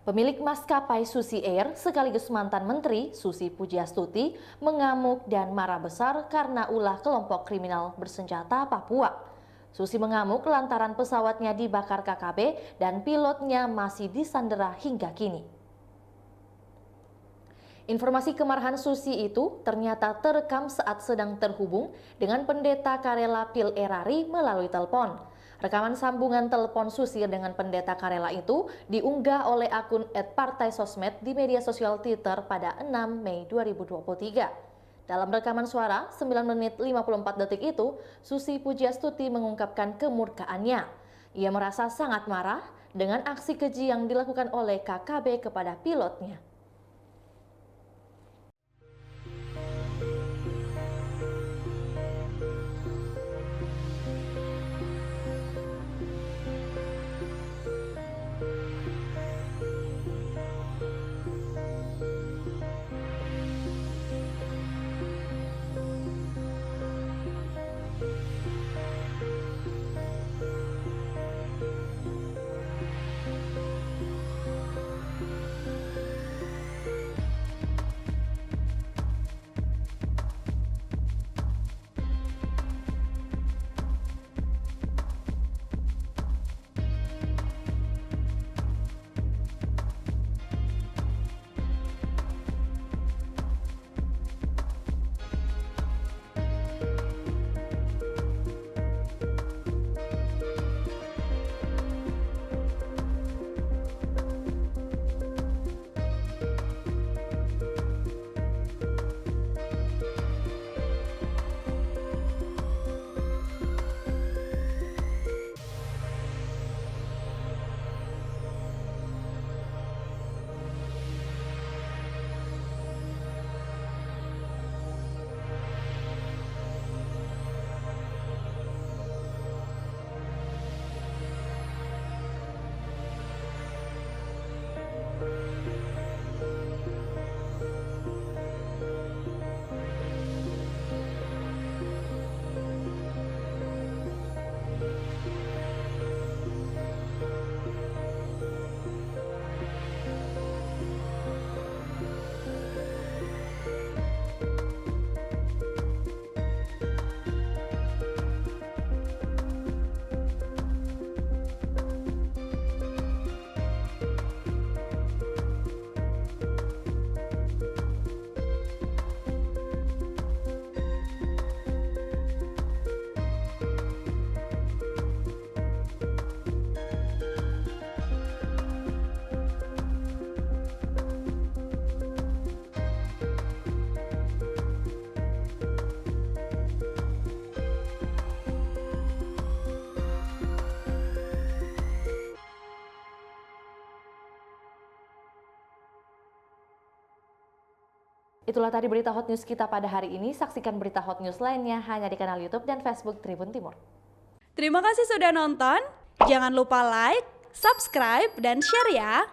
Pemilik maskapai Susi Air sekaligus mantan Menteri Susi Pujiastuti mengamuk dan marah besar karena ulah kelompok kriminal bersenjata Papua. Susi mengamuk lantaran pesawatnya dibakar KKB dan pilotnya masih disandera hingga kini. Informasi kemarahan Susi itu ternyata terekam saat sedang terhubung dengan pendeta Karela Pil Erari melalui telepon. Rekaman sambungan telepon Susi dengan pendeta Karela itu diunggah oleh akun @partai_sosmed di media sosial Twitter pada 6 Mei 2023. Dalam rekaman suara 9 menit 54 detik itu, Susi Pujiastuti mengungkapkan kemurkaannya. Ia merasa sangat marah dengan aksi keji yang dilakukan oleh KKB kepada pilotnya. Itulah tadi berita hot news kita pada hari ini. Saksikan berita hot news lainnya hanya di kanal YouTube dan Facebook Tribun Timur. Terima kasih sudah nonton. Jangan lupa like, subscribe, dan share ya.